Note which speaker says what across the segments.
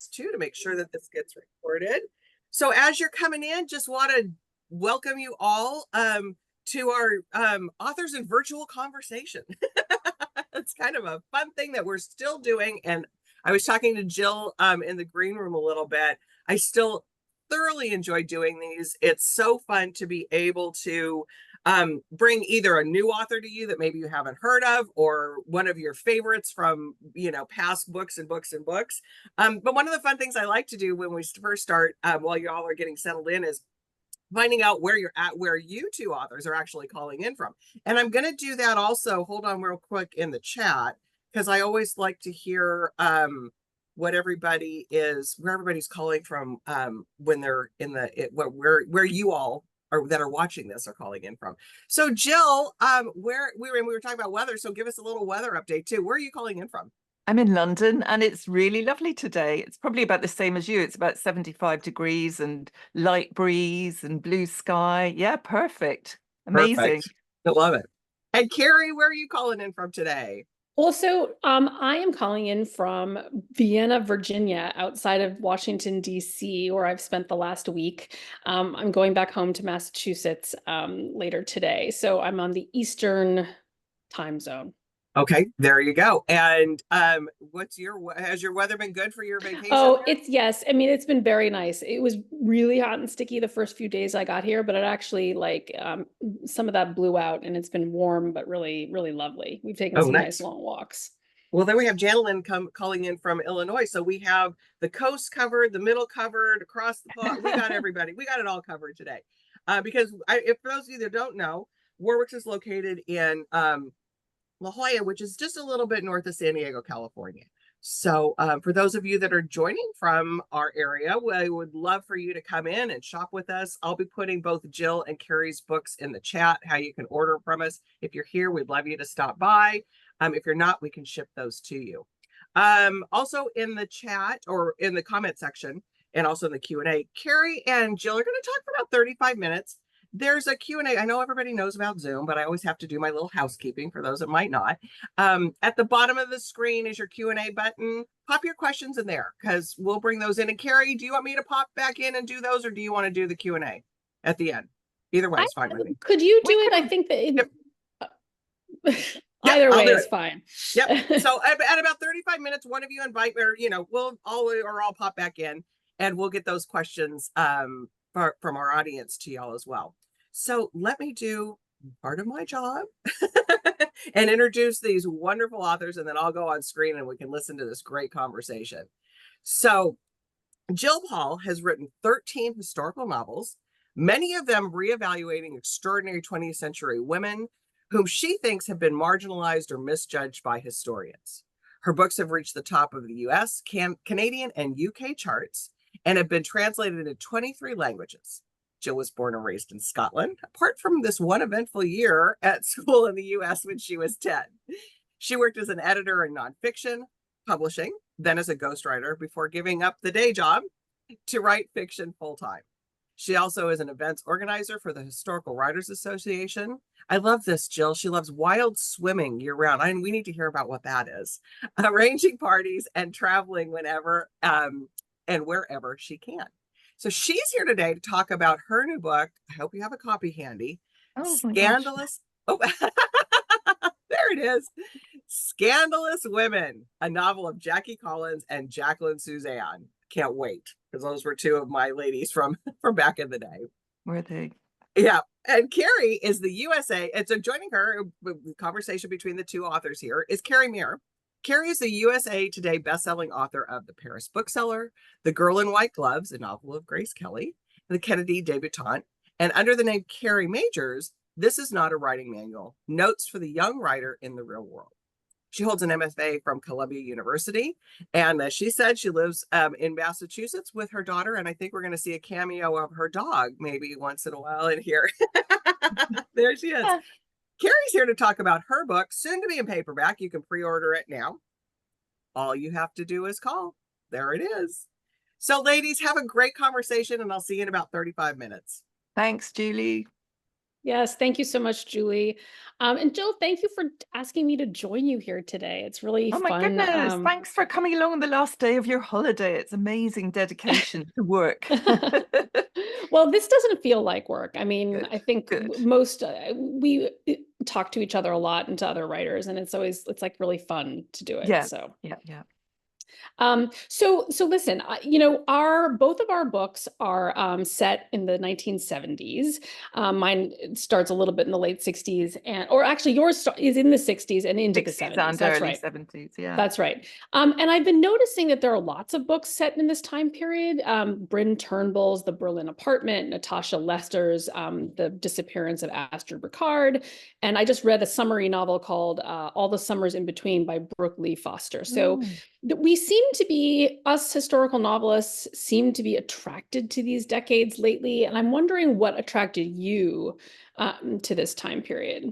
Speaker 1: too to make sure that this gets recorded. So as you're coming in, just want to welcome you all to our authors in virtual conversation. It's kind of a fun thing that we're still doing. And I was talking to Jill in the green room a little bit. I still thoroughly enjoy doing these. It's so fun to be able to bring either a new author to you that maybe you haven't heard of, or one of your favorites from, past books and books and books. But one of the fun things I like to do when we first start, while you all are getting settled in, is finding out where you're at, where you two authors are actually calling in from. And I'm going to do that also. Hold on real quick in the chat, because I always like to hear what everybody is, where everybody's calling from when they're in where you all are that are watching this are calling in from. So Jill, where we were talking about weather, so give us a little weather update too. Where are you calling in from?
Speaker 2: I'm in London and it's really lovely today. It's probably about the same as you. It's about 75 degrees and light breeze and blue sky. Yeah, perfect. Amazing.
Speaker 1: Perfect. I love it. And Kerri, where are you calling in from today?
Speaker 3: Also, I am calling in from Vienna, Virginia, outside of Washington, D.C., where I've spent the last week. I'm going back home to Massachusetts later today. So I'm on the Eastern time zone.
Speaker 1: Okay, there you go. And has your weather been good for your vacation?
Speaker 3: Oh, yes. I mean, it's been very nice. It was really hot and sticky the first few days I got here, but it actually some of that blew out and it's been warm, but really, really lovely. We've taken some nice long walks.
Speaker 1: Well, then we have Janelyn calling in from Illinois. So we have the coast covered, the middle covered, across the pond. We got everybody. We got it all covered today. Because if for those of you that don't know, Warwick's is located in La Jolla, which is just a little bit north of San Diego, California. So for those of you that are joining from our area, I would love for you to come in and shop with us. I'll be putting both Jill and Kerri's books in the chat, how you can order from us. If you're here, we'd love you to stop by. If you're not, we can ship those to you. Also in the chat or in the comment section and also in the Q&A, Kerri and Jill are going to talk for about 35 minutes. There's a Q&A. I know everybody knows about Zoom, but I always have to do my little housekeeping for those that might not. At the bottom of the screen is your Q&A button. Pop your questions in there because we'll bring those in. And Kerri, do you want me to pop back in and do those, or do you want to do the Q&A at the end? Either way is fine with me.
Speaker 3: Could you do it? I think that either way is fine.
Speaker 1: Yep. So at about 35 minutes, one of you invite, or I'll pop back in and we'll get those questions from our audience to y'all as well. So let me do part of my job and introduce these wonderful authors, and then I'll go on screen and we can listen to this great conversation. So Jill Paul has written 13 historical novels, many of them reevaluating extraordinary 20th century women whom she thinks have been marginalized or misjudged by historians. Her books have reached the top of the US, Canadian, and UK charts and have been translated into 23 languages. Jill was born and raised in Scotland, apart from this one eventful year at school in the US when she was 10. She worked as an editor in nonfiction, publishing, then as a ghostwriter before giving up the day job to write fiction full-time. She also is an events organizer for the Historical Writers Association. I love this, Jill. She loves wild swimming year-round. We need to hear about what that is. Arranging parties and traveling whenever and wherever she can. So she's here today to talk about her new book. I hope you have a copy handy. Scandalous. Oh, there it is. Scandalous Women, a novel of Jackie Collins and Jacqueline Suzanne. Can't wait, because those were two of my ladies from back in the day.
Speaker 2: Were they?
Speaker 1: Yeah. And Kerri is the USA. And so joining her, the conversation between the two authors here, is Kerri Maher. Kerri is the USA Today bestselling author of The Paris Bookseller, The Girl in White Gloves, a novel of Grace Kelly, The Kennedy Debutante, and under the name Kerri Majors, This Is Not a Writing Manual, Notes for the Young Writer in the Real World. She holds an MFA from Columbia University, and as she said, she lives in Massachusetts with her daughter, and I think we're going to see a cameo of her dog maybe once in a while in here. There she is. Kerri's here to talk about her book, soon to be in paperback. You can pre-order it now. All you have to do is call. There it is. So ladies, have a great conversation, and I'll see you in about 35 minutes.
Speaker 2: Thanks, Julie.
Speaker 3: Yes, thank you so much, Julie. And Jill, thank you for asking me to join you here today. It's really
Speaker 2: Oh my
Speaker 3: fun.
Speaker 2: goodness, thanks for coming along on the last day of your holiday. It's amazing dedication to work.
Speaker 3: Well, this doesn't feel like work. I mean,
Speaker 2: Good,
Speaker 3: I think
Speaker 2: good.
Speaker 3: most we talk to each other a lot and to other writers, and it's like really fun to do it.
Speaker 2: Yeah,
Speaker 3: So.
Speaker 2: yeah, yeah.
Speaker 3: So listen, you know, our both of our books are set in the 1970s. Mine starts a little bit in the late 60s, or actually yours is in the 60s and into the
Speaker 2: 60s
Speaker 3: 70s.
Speaker 2: and
Speaker 3: That's
Speaker 2: early
Speaker 3: right.
Speaker 2: 70s, yeah.
Speaker 3: That's right. And I've been noticing that there are lots of books set in this time period. Bryn Turnbull's The Berlin Apartment, Natasha Lester's The Disappearance of Astrid Ricard, and I just read a summary novel called All the Summers in Between by Brooke Lee Foster. So
Speaker 2: Mm.
Speaker 3: we seem to be, us historical novelists seem to be attracted to these decades lately, and I'm wondering what attracted you to this time period.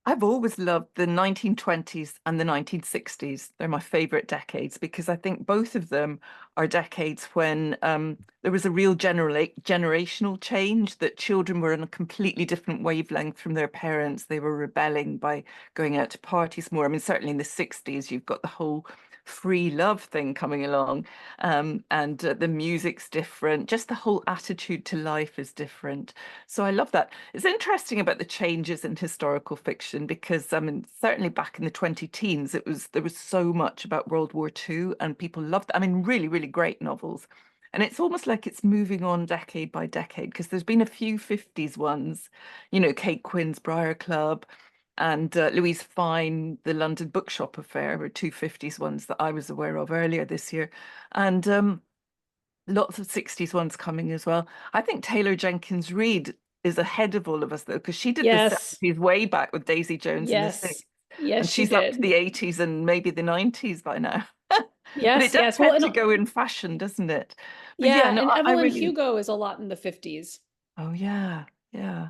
Speaker 2: I've always loved the 1920s and the 1960s. They're my favorite decades because I think both of them are decades when there was a real generational change, that children were on a completely different wavelength from their parents. They were rebelling by going out to parties more. I mean, certainly in the 60s, you've got the whole free love thing coming along, and the music's different. Just the whole attitude to life is different. So I love that. It's interesting about the changes in historical fiction because, I mean, certainly back in the 20 teens, there was so much about World War II and people loved, I mean, really, really great novels. And it's almost like it's moving on decade by decade because there's been a few 50s ones, you know, Kate Quinn's Briar Club and Louise Fine, The London Bookshop Affair were two 50s ones that I was aware of earlier this year. And lots of 60s ones coming as well. I think Taylor Jenkins Reid is ahead of all of us though, because she did the
Speaker 3: Yes,
Speaker 2: 70s way back with Daisy Jones and the Six,
Speaker 3: yes, yes,
Speaker 2: and
Speaker 3: she
Speaker 2: she's up to
Speaker 3: did.
Speaker 2: the 80s and maybe the 90s by now. But it
Speaker 3: Yes,
Speaker 2: does
Speaker 3: yes. Well,
Speaker 2: tend
Speaker 3: and
Speaker 2: to go in fashion, doesn't it? But yeah,
Speaker 3: yeah,
Speaker 2: no,
Speaker 3: and
Speaker 2: I
Speaker 3: Evelyn
Speaker 2: really,
Speaker 3: Hugo is a lot in the 50s.
Speaker 2: oh yeah, yeah.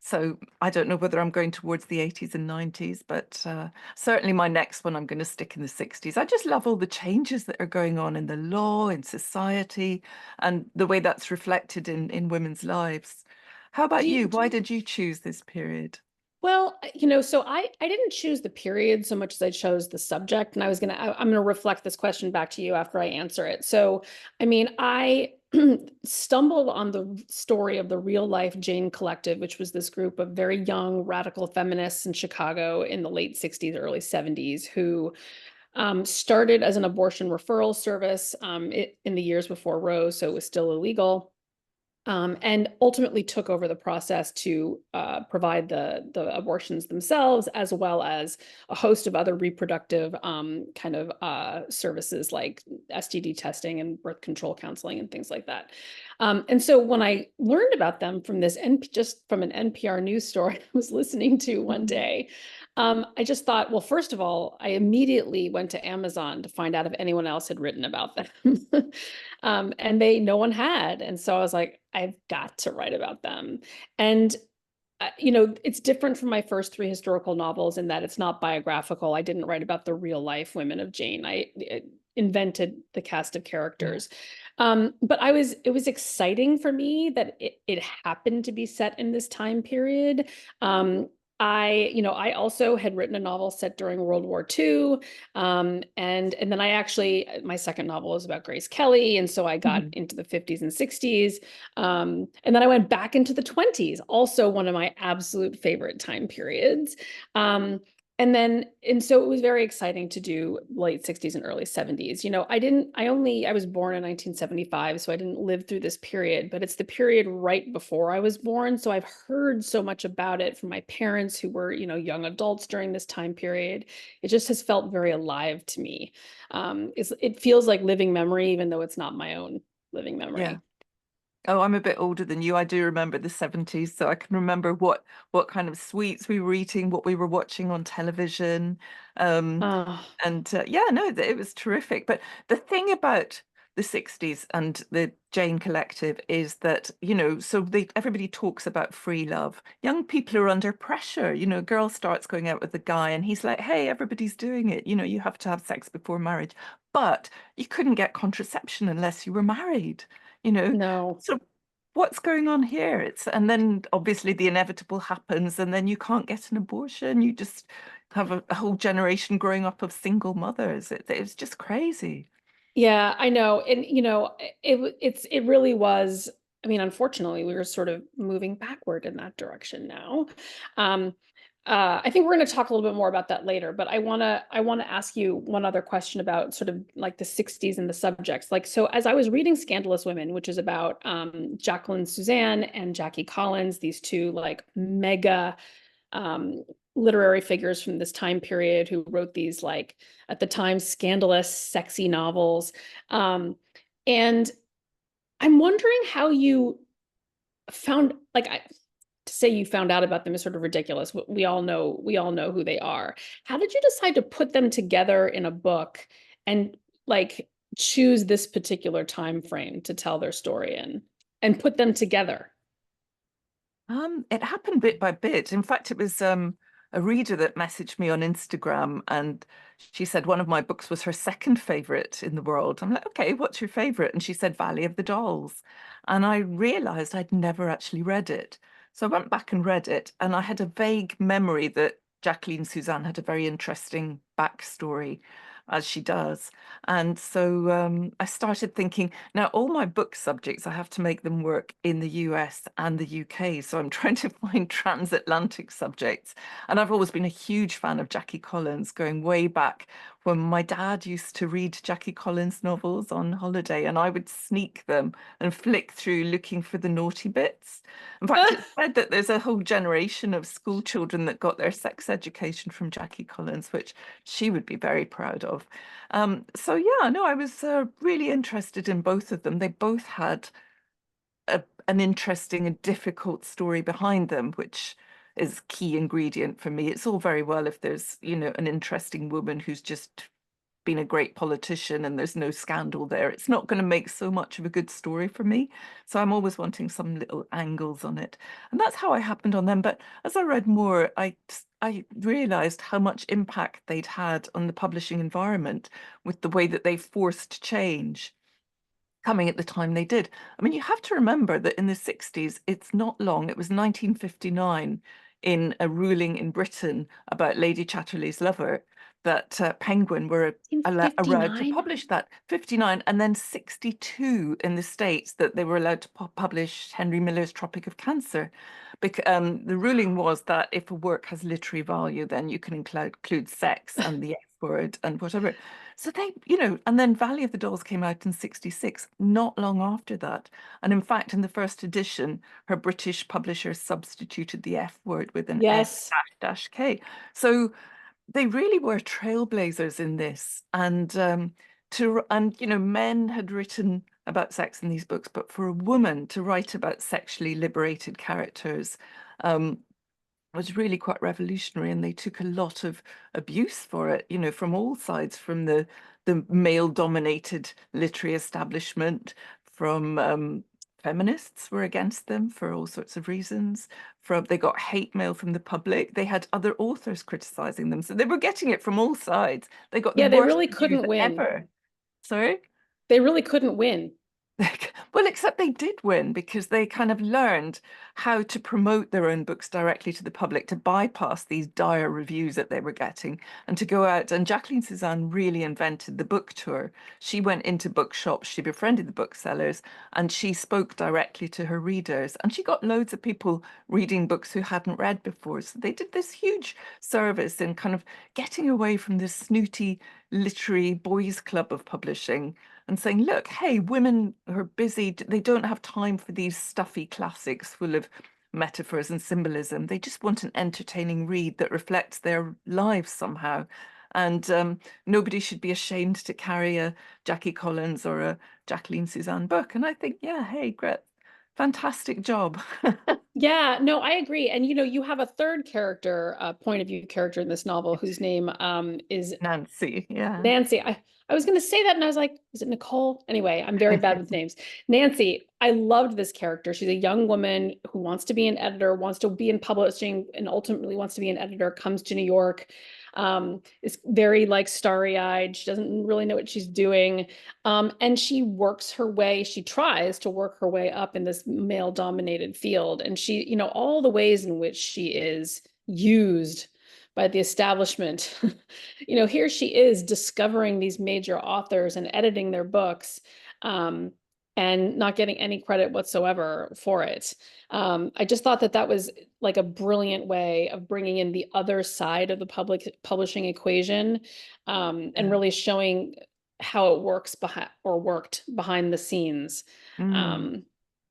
Speaker 2: So I don't know whether I'm going towards the 80s and 90s, but certainly my next one, I'm going to stick in the 60s. I just love all the changes that are going on in the law, in society, and the way that's reflected in women's lives. How about
Speaker 3: Do
Speaker 2: you?
Speaker 3: you,
Speaker 2: Why did you choose this period?
Speaker 3: well, you know, so I didn't choose the period so much as I chose the subject, and I'm gonna reflect this question back to you after I answer it. So, I mean, I stumbled on the story of the Real Life Jane Collective, which was this group of very young radical feminists in Chicago in the late 60s, early 70s, who started as an abortion referral service in the years before Roe, so it was still illegal, and ultimately took over the process to provide the abortions themselves, as well as a host of other reproductive kind of services like STD testing and birth control counseling and things like that. And so when I learned about them from just from an NPR news story I was listening to one
Speaker 2: Mhm.
Speaker 3: day, I just thought, well, first of all, I immediately went to Amazon to find out if anyone else had written about them. And no one had. And so I was like, I've got to write about them. And you know, it's different from my first three historical novels in that it's not biographical. I didn't write about the real life women of Jane. I invented the cast of
Speaker 2: Yeah.
Speaker 3: characters. But it was exciting for me that it happened to be set in this time period. You know, I also had written a novel set during World War II. And then my second novel was about Grace Kelly. And so I got
Speaker 2: Mhm.
Speaker 3: into the 50s and 60s. And then I went back into the 20s, also one of my absolute favorite time periods. And so it was very exciting to do late 60s and early 70s. You know, I was born in 1975, so I didn't live through this period, but it's the period right before I was born. So I've heard so much about it from my parents who were, you know, young adults during this time period. It just has felt very alive to me. It feels like living memory, even though it's not my own living
Speaker 2: Yeah.
Speaker 3: memory.
Speaker 2: Oh, I'm a bit older than you. I do remember the 70s, so I can remember what kind of sweets we were eating, what we were watching on television. Um,
Speaker 3: Oh,
Speaker 2: and yeah, no, it was terrific. But the thing about the 60s and the Jane Collective is that, you know, everybody talks about free love. Young people are under pressure. You know, a girl starts going out with a guy and he's like, hey, everybody's doing it. You know, you have to have sex before marriage. But you couldn't get contraception unless you were married, you know.
Speaker 3: no.
Speaker 2: So what's going on here? And then obviously the inevitable happens, and then you can't get an abortion. You just have a whole generation growing up of single mothers. It's just crazy.
Speaker 3: Yeah, I know. And it really was, I mean, unfortunately, we were sort of moving backward in that direction now. Um, I think we're going to talk a little bit more about that later, but I want to ask you one other question about sort of like the 60s and the subjects. Like, so as I was reading Scandalous Women, which is about Jacqueline Suzanne and Jackie Collins, these two like mega um, literary figures from this time period who wrote these like at the time scandalous, sexy novels. And I'm wondering how you found like to say you found out about them is sort of ridiculous. We all know who they are. How did you decide to put them together in a book and like choose this particular time frame to tell their story in and put them together?
Speaker 2: It happened bit by bit. In fact, it was a reader that messaged me on Instagram, and she said one of my books was her second favorite in the world. I'm like, okay, what's your favorite? And she said Valley of the Dolls. And I realized I'd never actually read it. So I went back and read it, and I had a vague memory that Jacqueline Suzanne had a very interesting backstory, as she does. And so I started thinking, now all my book subjects, I have to make them work in the US and the UK. So I'm trying to find transatlantic subjects. And I've always been a huge fan of Jackie Collins, going way back when my dad used to read Jackie Collins novels on holiday, and I would sneak them and flick through looking for the naughty bits. In fact, it's said that there's a whole generation of school children that got their sex education from Jackie Collins, which she would be very proud of. So yeah, no, I was really interested in both of them. They both had an interesting and difficult story behind them, which is key ingredient for me. It's all very well if there's, an interesting woman who's just been a great politician and there's no scandal there. It's not going to make so much of a good story for me. So I'm always wanting some little angles on it. And that's how I happened on them. But as I read more, I realized how much impact they'd had on the publishing environment with the way that they forced change coming at the time they did. I mean, you have to remember that in the 60s, it's not long, it was 1959 in a ruling in Britain about Lady Chatterley's Lover that Penguin were allowed to
Speaker 3: 59?
Speaker 2: publish that. 59, and then 62 in the States that they were allowed to publish Henry Miller's Tropic of Cancer. The ruling was that if a work has literary value, then you can include sex and the F word and whatever. So they, and then Valley of the Dolls came out in 66, not long after that. And in fact, in the first edition, her British publisher substituted the F word with an S
Speaker 3: Yes.
Speaker 2: dash K. So they really were trailblazers in this. And men had written about sex in these books, but for a woman to write about sexually liberated characters, was really quite revolutionary, and they took a lot of abuse for it, from all sides, from the male-dominated literary establishment, from feminists were against them for all sorts of reasons. They got hate mail from the public. They had other authors criticizing them, so they were getting it from all sides. They got the
Speaker 3: Yeah, they
Speaker 2: worst
Speaker 3: really
Speaker 2: reviews
Speaker 3: couldn't win.
Speaker 2: ever. Sorry?
Speaker 3: They really couldn't win.
Speaker 2: Well, except they did win because they kind of learned how to promote their own books directly to the public, to bypass these dire reviews that they were getting, and to go out. And Jacqueline Suzanne really invented the book tour. She went into bookshops, she befriended the booksellers, and she spoke directly to her readers. And she got loads of people reading books who hadn't read before. So they did this huge service in kind of getting away from this snooty literary boys' club of publishing and saying, look, hey, women are busy. They don't have time for these stuffy classics full of metaphors and symbolism. They just want an entertaining read that reflects their lives somehow. And nobody should be ashamed to carry a Jackie Collins or a Jacqueline Suzanne book. And I think, yeah, hey, great, fantastic job.
Speaker 3: Yeah, no, I agree. And you have a third character, point of view character in this novel whose name is
Speaker 2: Nancy, yeah.
Speaker 3: Nancy. I was going to say that and I was like, is it Nicole? Anyway, I'm very bad with names. Nancy, I loved this character. She's a young woman who wants to be an editor, wants to be in publishing, and ultimately wants to be an editor, comes to New York. Is very like starry-eyed. She doesn't really know what she's doing. And she tries to work her way up in this male-dominated field. And she, all the ways in which she is used by the establishment. Here she is discovering these major authors and editing their books, and not getting any credit whatsoever for it. I just thought that was like a brilliant way of bringing in the other side of the public publishing equation, and really showing how it worked behind the scenes.
Speaker 2: Mm.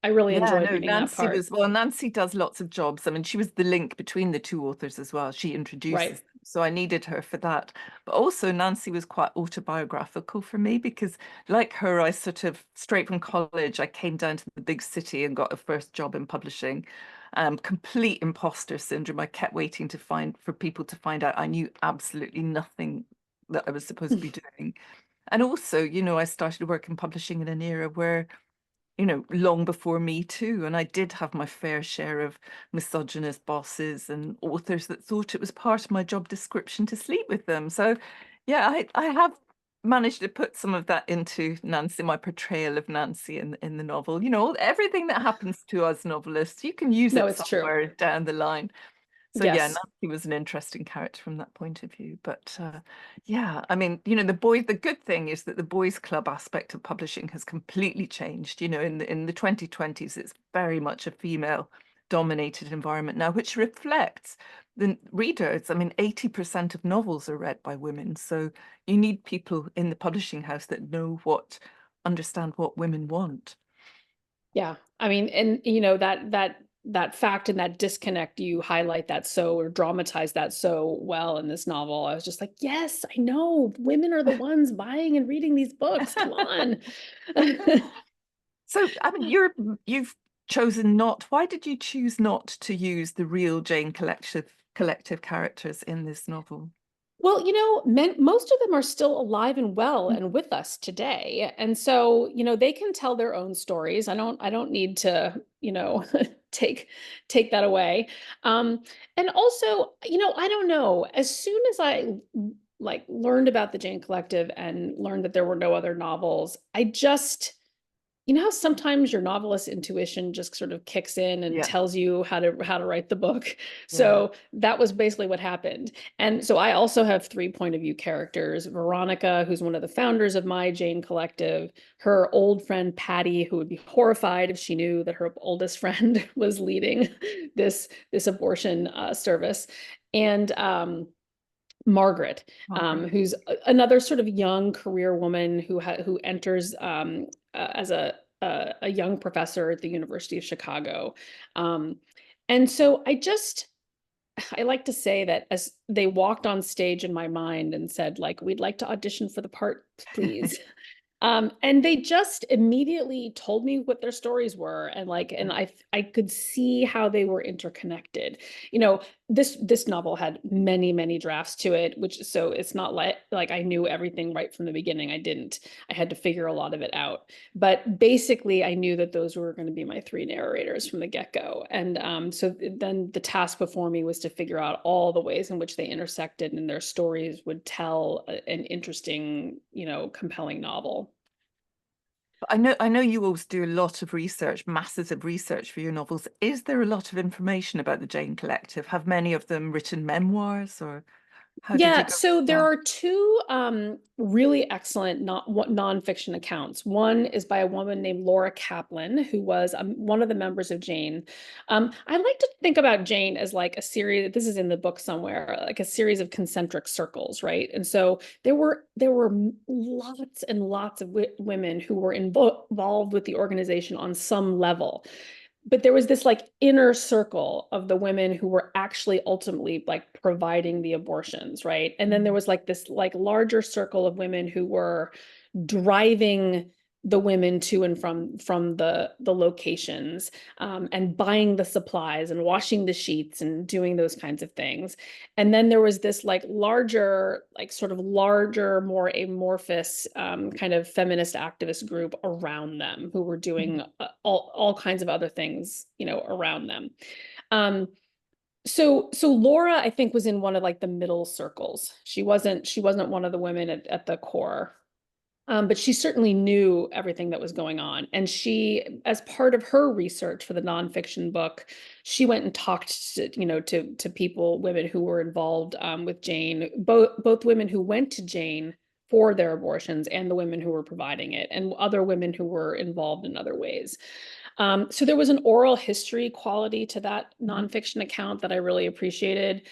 Speaker 3: I really
Speaker 2: Yeah,
Speaker 3: enjoyed
Speaker 2: no,
Speaker 3: reading that
Speaker 2: Nancy
Speaker 3: part.
Speaker 2: Nancy does lots of jobs. I mean, she was the link between the two authors as well. She introduces
Speaker 3: Right.
Speaker 2: them. So I needed her for that. But also Nancy was quite autobiographical for me because like her, I sort of straight from college, I came down to the big city and got a first job in publishing. Complete imposter syndrome. I kept waiting for people to find out I knew absolutely nothing that I was supposed to be doing. And also, I started working publishing in an era where long before Me Too. And I did have my fair share of misogynist bosses and authors that thought it was part of my job description to sleep with them. So, yeah, I have managed to put some of that into Nancy, my portrayal of Nancy in the novel. Everything that happens to us novelists, you can use
Speaker 3: No,
Speaker 2: it
Speaker 3: it's true.
Speaker 2: somewhere down the line. So yeah,
Speaker 3: Yes.
Speaker 2: Nancy was an interesting character from that point of view. But yeah, I mean, the good thing is that the boys' club aspect of publishing has completely changed. In the 2020s, it's very much a female dominated environment now, which reflects the readers. I mean, 80% of novels are read by women. So you need people in the publishing house that understand what women want.
Speaker 3: Yeah. I mean, and that fact and that disconnect, you highlight that or dramatize that so well in this novel. I was just like, yes, I know women are the ones buying and reading these books. Come on.
Speaker 2: So, I mean, you've chosen not. Why did you choose not to use the real Jane collective characters in this novel?
Speaker 3: Well, most of them are still alive and well and with us today. And so, they can tell their own stories. I don't need to, take that away. And also, I don't know, as soon as I like learned about the Jane Collective and learned that there were no other novels, I just how sometimes your novelist intuition just sort of kicks in and
Speaker 2: Yeah,
Speaker 3: tells you how to write the book.
Speaker 2: yeah.
Speaker 3: So that was basically what happened. And so I also have 3 point of view characters: Veronica, who's one of the founders of My Jane Collective; her old friend Patty, who would be horrified if she knew that her oldest friend was leading this abortion service; and Margaret,
Speaker 2: Margaret.
Speaker 3: who's another sort of young career woman who enters as a young professor at the University of Chicago. Um, and so I like to say that as they walked on stage in my mind and said, like, we'd like to audition for the part, please. And they just immediately told me what their stories were, and I could see how they were interconnected. This novel had many, many drafts to it, so it's not like I knew everything right from the beginning. I didn't. I had to figure a lot of it out. But basically, I knew that those were going to be my 3 narrators from the get-go. And so then the task before me was to figure out all the ways in which they intersected and their stories would tell an interesting, compelling novel.
Speaker 2: I know you always do a lot of research, masses of research for your novels. Is there a lot of information about the Jane Collective? Have many of them written memoirs, or how did you
Speaker 3: Yeah,
Speaker 2: go
Speaker 3: so there
Speaker 2: about
Speaker 3: are 2 really excellent nonfiction accounts. One is by a woman named Laura Kaplan, who was one of the members of Jane. I like to think about Jane as like a series. This is in the book somewhere, like a series of concentric circles, right? And so there were lots and lots of women who were involved with the organization on some level. But there was this like inner circle of the women who were actually ultimately like providing the abortions, right? And then there was like this like larger circle of women who were driving the women to and from the locations, and buying the supplies and washing the sheets and doing those kinds of things. And then there was this like larger, like sort of larger, more amorphous, kind of feminist activist group around them who were doing all kinds of other things, around them. Um, So Laura, I think, was in one of like the middle circles. She wasn't one of the women at the core. But she certainly knew everything that was going on. And she, as part of her research for the nonfiction book, she went and talked to people, women who were involved with Jane, both women who went to Jane for their abortions and the women who were providing it, and other women who were involved in other ways. So there was an oral history quality to that nonfiction account that I really appreciated.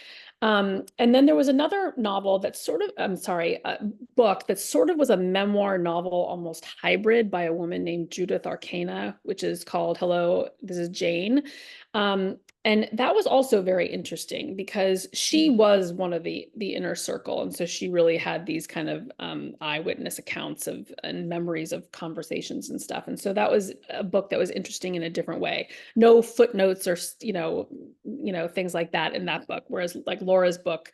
Speaker 3: And then there was another novel that sort of, I'm sorry, a book that sort of was a memoir novel, almost hybrid, by a woman named Judith Arcana, which is called Hello, This is Jane. And that was also very interesting because she was one of the inner circle. And so she really had these kind of eyewitness accounts of and memories of conversations and stuff. And so that was a book that was interesting in a different way. No footnotes or, things like that in that book. Whereas like Laura's book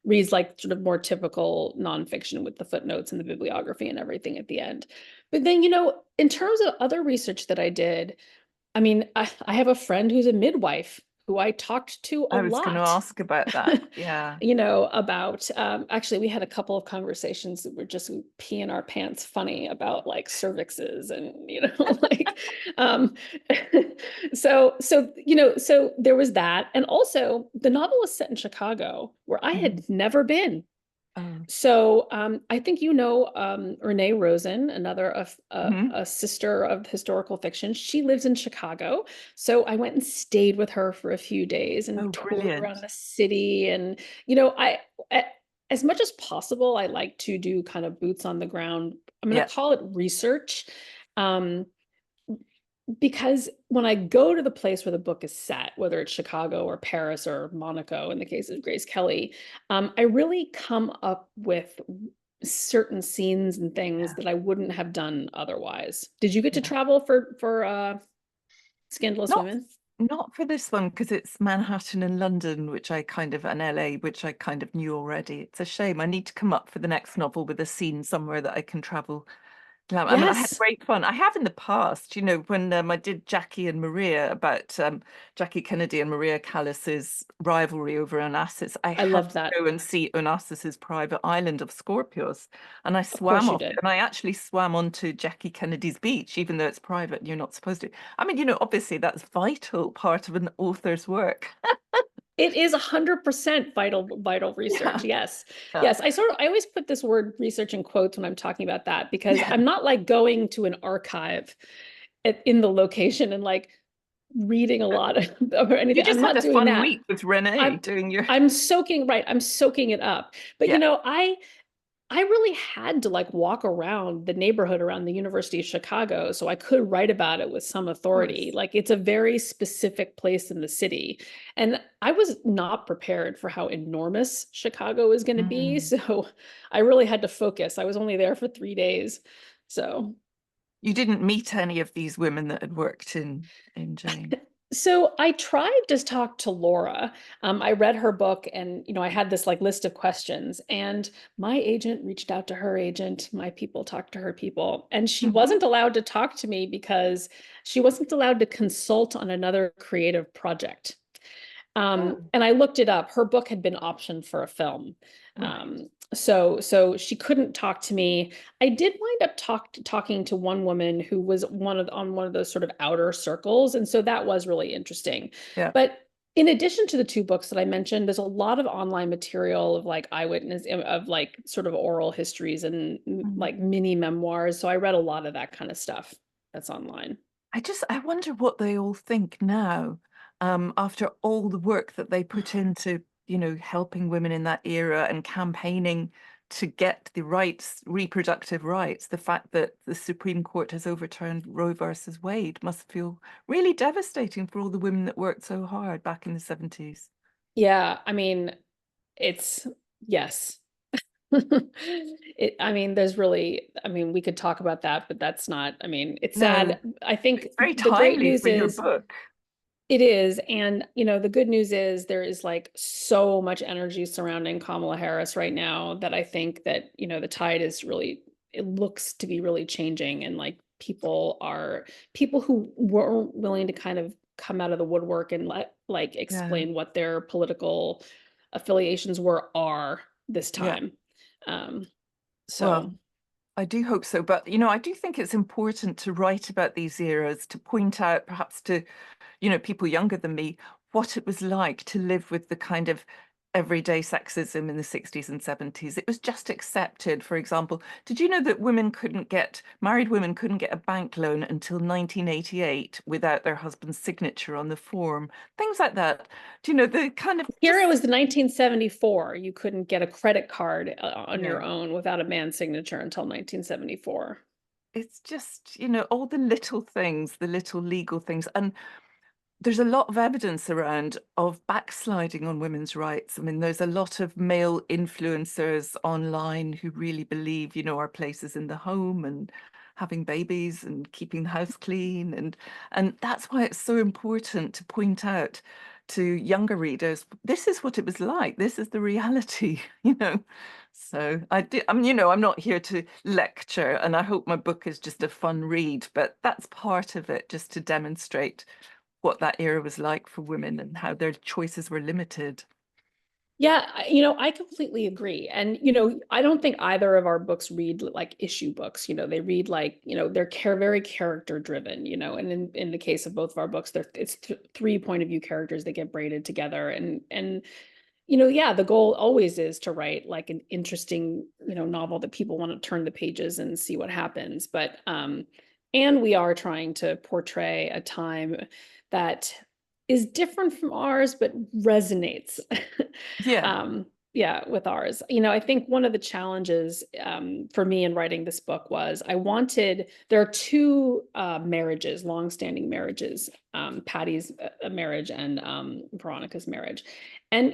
Speaker 3: reads like sort of more typical nonfiction with the footnotes and the bibliography and everything at the end. But then, in terms of other research that I did, I mean, I have a friend who's a midwife who I talked to a
Speaker 2: I was
Speaker 3: lot.
Speaker 2: going to ask about that. Yeah.
Speaker 3: About actually, we had a couple of conversations that were just peeing our pants funny about like cervixes and like so there was that. And also the novel is set in Chicago, where I had never been.
Speaker 2: Oh.
Speaker 3: So I think Renee Rosen, another a sister of historical fiction. She lives in Chicago. So I went and stayed with her for a few days and toured around the city. And as much as possible, I like to do kind of boots on the ground. I'm going to call it research. Because when I go to the place where the book is set, whether it's Chicago or Paris or Monaco, in the case of Grace Kelly, I really come up with certain scenes and things that I wouldn't have done otherwise. Did you get to travel for Scandalous Women?
Speaker 2: Not for this one, because it's Manhattan and London, and LA, which I kind of knew already. It's a shame. I need to come up for the next novel with a scene somewhere that I can travel. I mean, I had great fun. I have in the past, when I did Jackie and Maria, about Jackie Kennedy and Maria Callas's rivalry over Onassis. I
Speaker 3: loved
Speaker 2: had
Speaker 3: that.
Speaker 2: to go and see Onassis's private island of Scorpios, and I swam off it, and I actually swam onto Jackie Kennedy's beach, even though it's private and you're not supposed to. I mean, obviously that's vital part of an author's work.
Speaker 3: It is 100% vital research. Yes. Yes. I always put this word research in quotes when I'm talking about that, because I'm not like going to an archive in the location and like reading a lot of anything.
Speaker 2: You just
Speaker 3: I'm not
Speaker 2: had a
Speaker 3: doing
Speaker 2: fun
Speaker 3: that.
Speaker 2: week with Renee doing your.
Speaker 3: I'm soaking it up. But I really had to like walk around the neighborhood around the University of Chicago so I could write about it with some authority. Like it's a very specific place in the city. And I was not prepared for how enormous Chicago is going to be. So I really had to focus. I was only there for 3 days. So
Speaker 2: you didn't meet any of these women that had worked in Jane?
Speaker 3: So I tried to talk to Laura. I read her book and, I had this like list of questions, and my agent reached out to her agent. My people talked to her people, and she wasn't allowed to talk to me because she wasn't allowed to consult on another creative project. And I looked it up. Her book had been optioned for a film. So she couldn't talk to me. I did wind up talking to one woman who was on one of those sort of outer circles. And so that was really interesting.
Speaker 2: Yeah.
Speaker 3: But in addition to the 2 books that I mentioned, there's a lot of online material of like eyewitness, of like sort of oral histories and like mini memoirs. So I read a lot of that kind of stuff that's online.
Speaker 2: I wonder what they all think now, after all the work that they put into, helping women in that era and campaigning to get the rights, reproductive rights. The fact that the Supreme Court has overturned Roe versus Wade must feel really devastating for all the women that worked so hard back in the 70s.
Speaker 3: Yeah, I mean, yes. There's really, we could talk about that, but that's not, it's sad. I think
Speaker 2: it's very
Speaker 3: the great news
Speaker 2: for your
Speaker 3: is
Speaker 2: book.
Speaker 3: It is. And, the good news is there is like so much energy surrounding Kamala Harris right now that I think that, the tide is really, it looks to be really changing, and like people who weren't willing to kind of come out of the woodwork and
Speaker 2: Yeah.
Speaker 3: explain what their political affiliations are this
Speaker 2: Yeah.
Speaker 3: time. Um,
Speaker 2: Well,
Speaker 3: so
Speaker 2: I do hope so. But, I do think it's important to write about these eras, to point out perhaps to, people younger than me, what it was like to live with the kind of everyday sexism in the 60s and 70s. It was just accepted. For example, did you know that married women couldn't get a bank loan until 1988 without their husband's signature on the form? Things like that. Do you know the kind of
Speaker 3: here it
Speaker 2: just,
Speaker 3: was the 1974. You couldn't get a credit card on
Speaker 2: yeah.
Speaker 3: your own without a man's signature until 1974.
Speaker 2: It's just, all the little things, the little legal things. And there's a lot of evidence around of backsliding on women's rights. I mean, there's a lot of male influencers online who really believe, our place is in the home and having babies and keeping the house clean. And that's why it's so important to point out to younger readers, this is what it was like. This is the reality, So I'm not here to lecture, and I hope my book is just a fun read, but that's part of it, just to demonstrate what that era was like for women and how their choices were limited.
Speaker 3: Yeah, I completely agree. And, I don't think either of our books read like issue books. They read like, they're very character driven, and in the case of both of our books, it's three point of view characters that get braided together. And yeah, the goal always is to write like an interesting, novel that people want to turn the pages and see what happens. But and we are trying to portray a time that is different from ours, but resonates.
Speaker 2: Yeah.
Speaker 3: Yeah, with ours. I think one of the challenges for me in writing this book was there are two marriages, longstanding marriages, Patty's marriage and Veronica's marriage. And,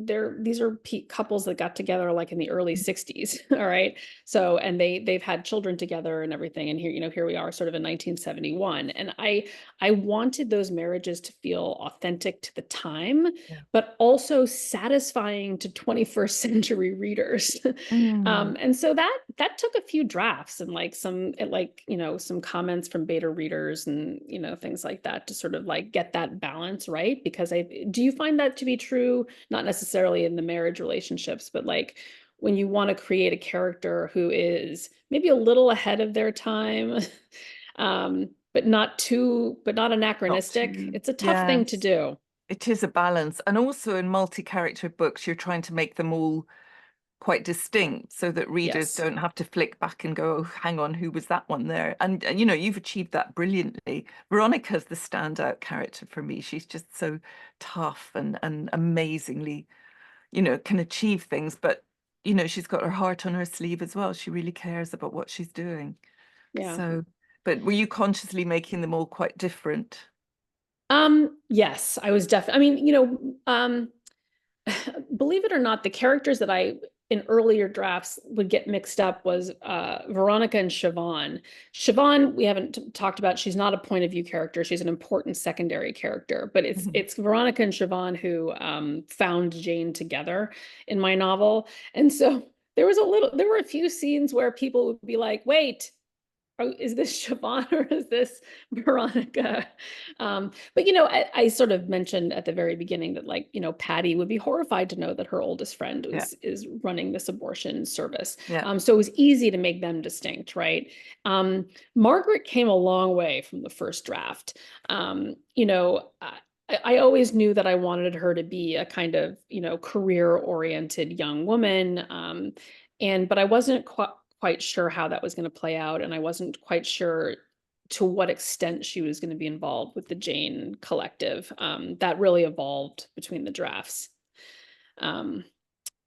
Speaker 3: these are couples that got together like in the early 60s. All right. So, and they've had children together and everything. And here we are sort of in 1971. And I wanted those marriages to feel authentic to the time,
Speaker 2: Yeah.
Speaker 3: but also satisfying to 21st century readers. And so that took a few drafts and some comments from beta readers and, things like that to sort of like get that balance right. Because do you find that to be true? Not necessarily in the marriage relationships, but like when you want to create a character who is maybe a little ahead of their time, but not anachronistic. It's a tough thing to
Speaker 2: Yes,
Speaker 3: do.
Speaker 2: it is a balance. And also in multi-character books, you're trying to make them all quite distinct so that readers
Speaker 3: Yes.
Speaker 2: don't have to flick back and go, oh, hang on, who was that one there? And you've achieved that brilliantly. Veronica's the standout character for me. She's just so tough and amazingly, can achieve things, but she's got her heart on her sleeve as well. She really cares about what she's doing.
Speaker 3: Yeah.
Speaker 2: So, but were you consciously making them all quite different?
Speaker 3: Yes, I was definitely, believe it or not, the characters that I in earlier drafts would get mixed up was Veronica and Siobhan. Siobhan, we haven't talked about. She's not a point of view character. She's an important secondary character, but it's Veronica and Siobhan who found Jane together in my novel. And so there were a few scenes where people would be like, wait, oh, is this Siobhan or is this Veronica? But I sort of mentioned at the very beginning that Patty would be horrified to know that her oldest friend is running this abortion service.
Speaker 2: Yeah.
Speaker 3: So it was easy to make them distinct, right? Margaret came a long way from the first draft. I always knew that I wanted her to be a kind of, career-oriented young woman. But I wasn't quite sure how that was going to play out. And I wasn't quite sure to what extent she was going to be involved with the Jane collective. That really evolved between the drafts.
Speaker 2: So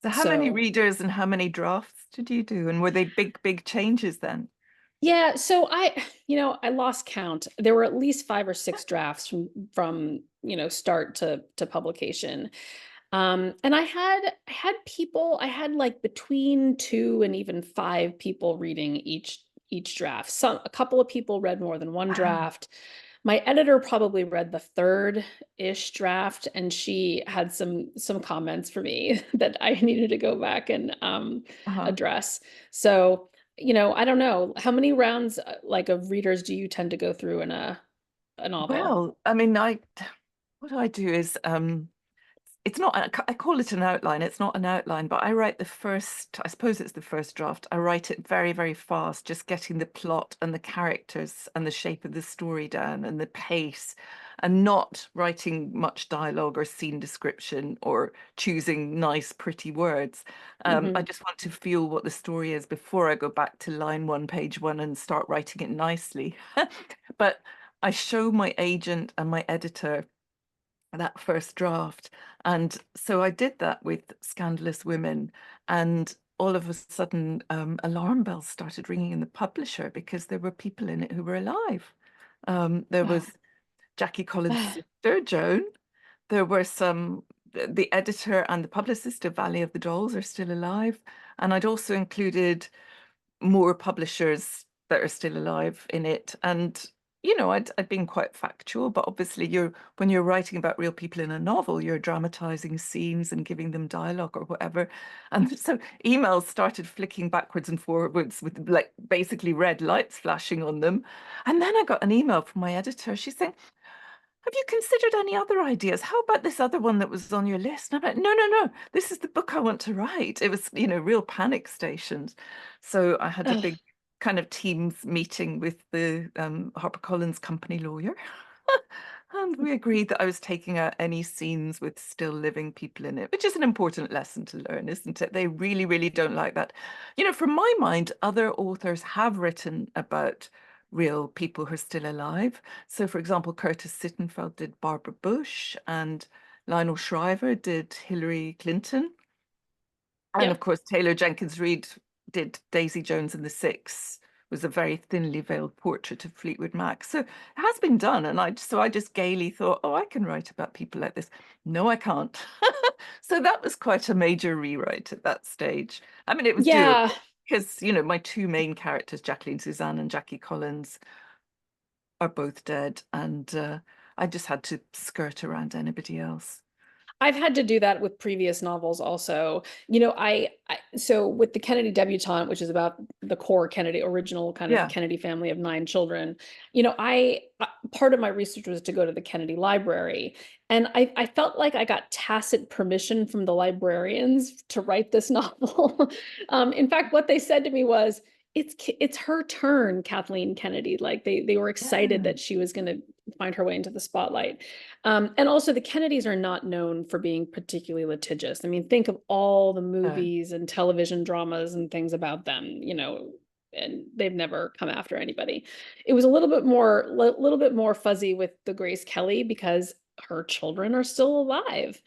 Speaker 2: how many readers and how many drafts did you do? And were they big changes then?
Speaker 3: Yeah, so I lost count. There were at least 5 or 6 drafts from start to publication. And I had people, I had like between 2 and even 5 people reading each draft. A couple of people read more than one draft. My editor probably read the 3rd-ish draft, and she had some comments for me that I needed to go back and address. So, I don't know, how many rounds like of readers do you tend to go through in a novel?
Speaker 2: Well, I mean, what I do is it's not, I call it an outline. It's not an outline, but I write I suppose it's the first draft. I write it very, very fast, just getting the plot and the characters and the shape of the story down and the pace, and not writing much dialogue or scene description or choosing nice, pretty words. I just want to feel what the story is before I go back to line one, page one, and start writing it nicely. But I show my agent and my editor that first draft. And so I did that with Scandalous Women. And all of a sudden, alarm bells started ringing in the publisher because there were people in it who were alive. There
Speaker 3: Wow.
Speaker 2: was Jackie Collins' sister, Joan. There were the editor and the publicist of Valley of the Dolls are still alive. And I'd also included more publishers that are still alive in it. And I'd been quite factual, but obviously when you're writing about real people in a novel, you're dramatizing scenes and giving them dialogue or whatever. And so emails started flicking backwards and forwards with like basically red lights flashing on them. And then I got an email from my editor. She's saying, have you considered any other ideas? How about this other one that was on your list? And I'm like, no, no, no, this is the book I want to write. It was, real panic stations. So I had a big kind of Teams meeting with the HarperCollins company lawyer. And we agreed that I was taking out any scenes with still living people in it, which is an important lesson to learn, isn't it? They really, really don't like that. From my mind, other authors have written about real people who are still alive. So, for example, Curtis Sittenfeld did Barbara Bush, and Lionel Shriver did Hillary Clinton. And
Speaker 3: Yep.
Speaker 2: of course, Taylor Jenkins Reid did Daisy Jones and the Six, was a very thinly veiled portrait of Fleetwood Mac. So it has been done. And I just gaily thought, oh, I can write about people like this. No, I can't. So that was quite a major rewrite at that stage. I mean, it was doable
Speaker 3: Yeah.
Speaker 2: because, my two main characters, Jacqueline Suzanne and Jackie Collins, are both dead. And I just had to skirt around anybody else.
Speaker 3: I've had to do that with previous novels also. So with the Kennedy debutante, which is about the core Kennedy, original kind of
Speaker 2: Yeah.
Speaker 3: Kennedy family of 9 children, part of my research was to go to the Kennedy library. And I felt like I got tacit permission from the librarians to write this novel. In fact, what they said to me was, it's her turn, Kathleen Kennedy. Like they were excited
Speaker 2: Yeah.
Speaker 3: that she was going to find her way into the spotlight. And also the Kennedys are not known for being particularly litigious. I mean, think of all the movies and television dramas and things about them, and they've never come after anybody. It was a little bit more fuzzy with the Grace Kelly because her children are still alive.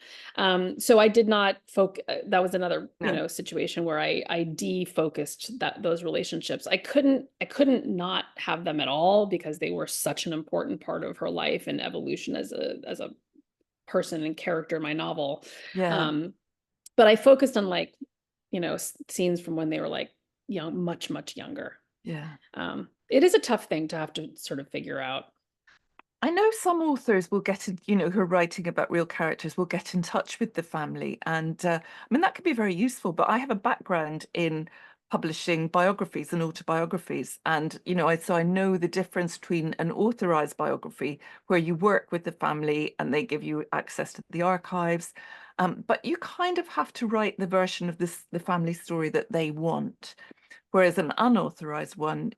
Speaker 3: So I did not focus. That was another,
Speaker 2: No.
Speaker 3: situation where I defocused those relationships. I couldn't not have them at all because they were such an important part of her life and evolution as a person and character in my novel.
Speaker 2: Yeah.
Speaker 3: But I focused on scenes from when they were like, much, much younger.
Speaker 2: Yeah.
Speaker 3: It is a tough thing to have to sort of figure out.
Speaker 2: I know some authors will get in, who are writing about real characters will get in touch with the family. And I mean, that could be very useful, but I have a background in publishing biographies and autobiographies. And, so I know the difference between an authorized biography where you work with the family and they give you access to the archives. But you kind of have to write the version of the family story that they want. Whereas an unauthorized one,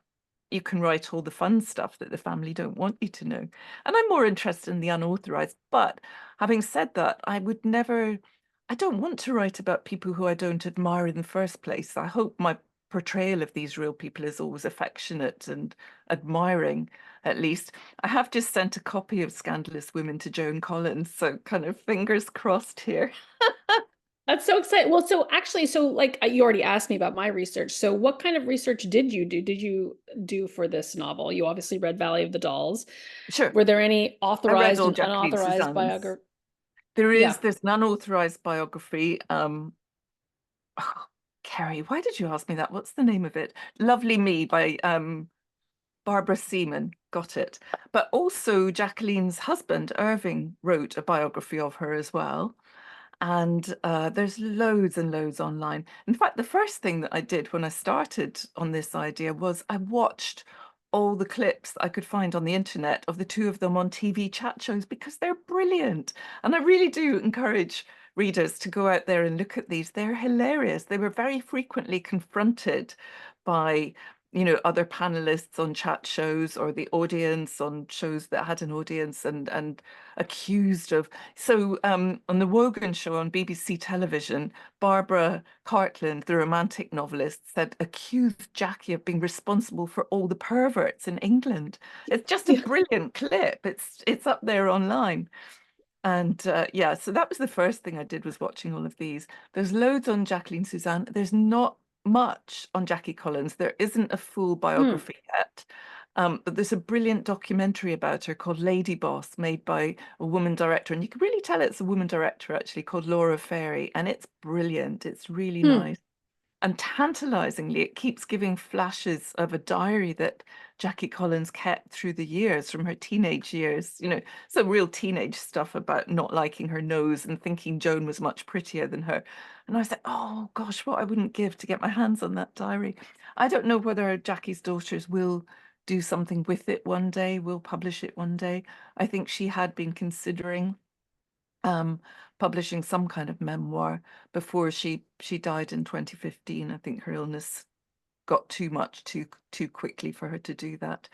Speaker 2: you can write all the fun stuff that the family don't want you to know. And I'm more interested in the unauthorized. But having said that, I don't want to write about people who I don't admire in the first place. I hope my portrayal of these real people is always affectionate and admiring, at least. I have just sent a copy of Scandalous Women to Joan Collins, so kind of fingers crossed here.
Speaker 3: That's so exciting. Well, so actually, you already asked me about my research. So what kind of research did you do? Did you do for this novel? You obviously read Valley of the Dolls.
Speaker 2: Sure.
Speaker 3: Were there any
Speaker 2: I read
Speaker 3: authorized
Speaker 2: all
Speaker 3: and
Speaker 2: Jacqueline
Speaker 3: unauthorized
Speaker 2: Suzanne's.
Speaker 3: biography?
Speaker 2: There's
Speaker 3: Yeah.
Speaker 2: an unauthorized biography. Oh, Kerri, why did you ask me that? What's the name of it? Lovely Me by Barbara Seaman. Got it. But also Jacqueline's husband, Irving, wrote a biography of her as well. And there's loads and loads online. In fact, the first thing that I did when I started on this idea was I watched all the clips I could find on the internet of the two of them on TV chat shows because they're brilliant. And I really do encourage readers to go out there and look at these. They're hilarious. They were very frequently confronted by other panelists on chat shows or the audience on shows that had an audience and accused of. So on the Wogan show on BBC television, Barbara Cartland, the romantic novelist, said accused Jackie of being responsible for all the perverts in England. It's just a
Speaker 3: Yeah.
Speaker 2: brilliant clip. It's up there online. And yeah, so that was the first thing I did, was watching all of these. There's loads on Jacqueline Suzanne. There's not much on Jackie Collins. There isn't a full biography yet. But there's a brilliant documentary about her called Lady Boss, made by a woman director. And you can really tell it's a woman director, actually, called Laura Ferry. And it's brilliant. It's really nice. And tantalizingly, it keeps giving flashes of a diary that Jackie Collins kept through the years, from her teenage years, some real teenage stuff about not liking her nose and thinking Joan was much prettier than her. And I said, oh gosh, what I wouldn't give to get my hands on that diary. I don't know whether Jackie's daughters will do something with it one day, will publish it one day. I think she had been considering publishing some kind of memoir before she died in 2015. I think her illness got too much too quickly for her to do that.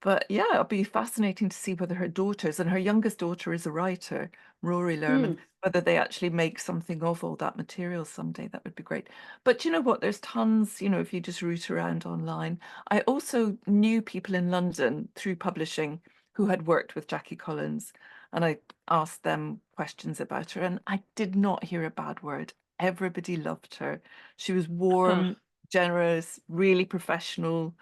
Speaker 2: But yeah, it'll be fascinating to see whether her daughters, and her youngest daughter is a writer, Rory Lerman, whether they actually make something of all that material someday. That would be great. But you know what? There's tons, if you just root around online. I also knew people in London through publishing who had worked with Jackie Collins, and I asked them questions about her, and I did not hear a bad word. Everybody loved her. She was warm, generous, really professional,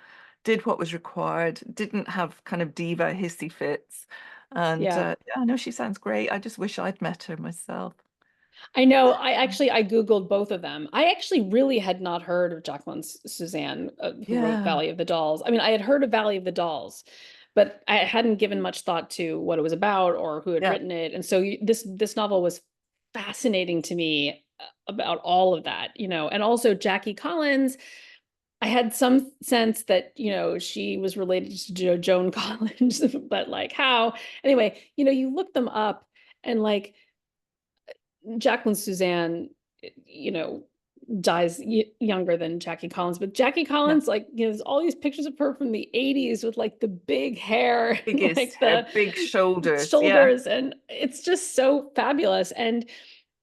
Speaker 2: did what was required, didn't have kind of diva hissy fits. And
Speaker 3: Yeah.
Speaker 2: I know she sounds great. I just wish I'd met her myself.
Speaker 3: I know. I Googled both of them. I actually really had not heard of Jacqueline Suzanne, who wrote
Speaker 2: Yeah,
Speaker 3: Valley of the Dolls. I mean, I had heard of Valley of the Dolls, but I hadn't given much thought to what it was about or who had
Speaker 2: yeah.
Speaker 3: written it. And so this novel was fascinating to me about all of that, and also Jackie Collins. I had some sense that, she was related to Joan Collins, but like how? Anyway, you look them up, and like Jacqueline Suzanne, dies younger than Jackie Collins, but Jackie
Speaker 2: Yeah.
Speaker 3: Collins, like, there's all these pictures of her from the 80s with like the big hair, and
Speaker 2: Biggest
Speaker 3: like
Speaker 2: hair,
Speaker 3: the
Speaker 2: big shoulders. Yeah.
Speaker 3: shoulders, and it's just so fabulous.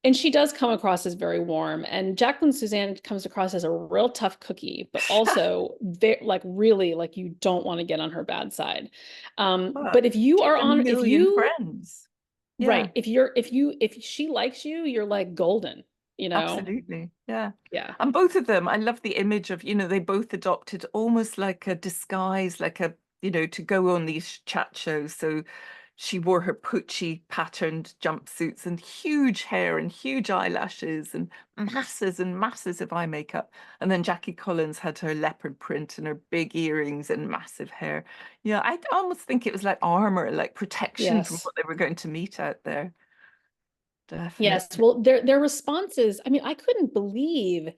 Speaker 3: And she does come across as very warm, and Jacqueline Suzanne comes across as a real tough cookie, but also like really, like, you don't want to get on her bad side.
Speaker 2: But
Speaker 3: But if you
Speaker 2: she
Speaker 3: are
Speaker 2: had a
Speaker 3: on,
Speaker 2: million friends. Yeah,
Speaker 3: right, if she likes you, you're like golden,
Speaker 2: absolutely. Yeah.
Speaker 3: Yeah.
Speaker 2: And both of them, I love the image of, they both adopted almost like a disguise, like to go on these chat shows. So she wore her Pucci patterned jumpsuits and huge hair and huge eyelashes and masses of eye makeup. And then Jackie Collins had her leopard print and her big earrings and massive hair. Yeah, I almost think it was like armor, like protection from
Speaker 3: Yes.
Speaker 2: what they were going to meet out there.
Speaker 3: Yes.
Speaker 2: Definitely.
Speaker 3: Well, their responses, I mean, I couldn't believe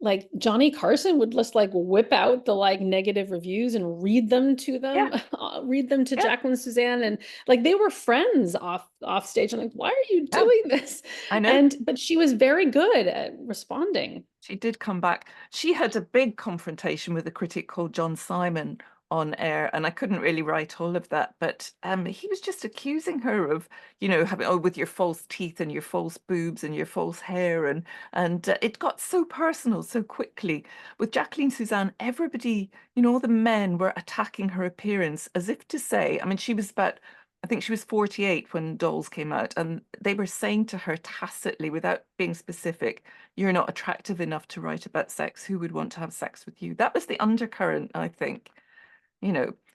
Speaker 3: like Johnny Carson would just like whip out the like negative reviews and read them to
Speaker 2: Yeah,
Speaker 3: them, read them to
Speaker 2: yeah,
Speaker 3: Jacqueline Suzanne, and like they were friends off stage. I'm like, why are you
Speaker 2: yeah.
Speaker 3: doing this?
Speaker 2: I know.
Speaker 3: But she was very good at responding.
Speaker 2: She did come back. She had a big confrontation with a critic called John Simon on air, and I couldn't really write all of that, but he was just accusing her of, having, oh, with your false teeth and your false boobs and your false hair, and it got so personal so quickly. With Jacqueline Suzanne, everybody, all the men were attacking her appearance as if to say, I mean, I think she was 48 when Dolls came out, and they were saying to her tacitly, without being specific, you're not attractive enough to write about sex. Who would want to have sex with you? That was the undercurrent, I think,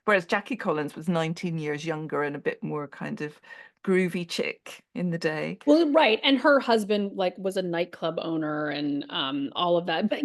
Speaker 2: whereas Jackie Collins was 19 years younger and a bit more kind of groovy chick in the day.
Speaker 3: Well, right. And her husband like was a nightclub owner and all of that. But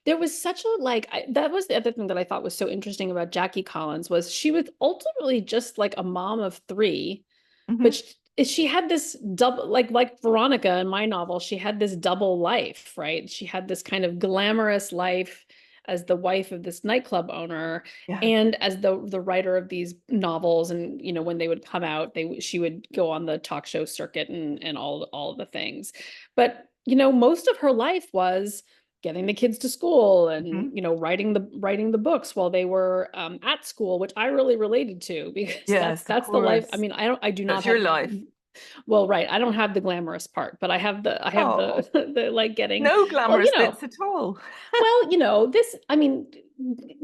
Speaker 3: there was such a that was the other thing that I thought was so interesting about Jackie Collins was she was ultimately just like a mom of three,
Speaker 2: Hmm.
Speaker 3: but she had this double, like Veronica in my novel, she had this double life, right? She had this kind of glamorous life as the wife of this nightclub owner
Speaker 2: Yeah.
Speaker 3: and as the writer of these novels. And when they would come out, she would go on the talk show circuit and all of the things. But most of her life was getting the kids to school and writing the books while they were at school, which I really related to, because
Speaker 2: Yes, of
Speaker 3: that's the life. I
Speaker 2: course.
Speaker 3: mean, I do not
Speaker 2: That's your
Speaker 3: have,
Speaker 2: life.
Speaker 3: well, right, I don't have the glamorous part, but I have the
Speaker 2: Oh,
Speaker 3: the like getting,
Speaker 2: no
Speaker 3: well,
Speaker 2: glamorous bits at all.
Speaker 3: well, this, I mean,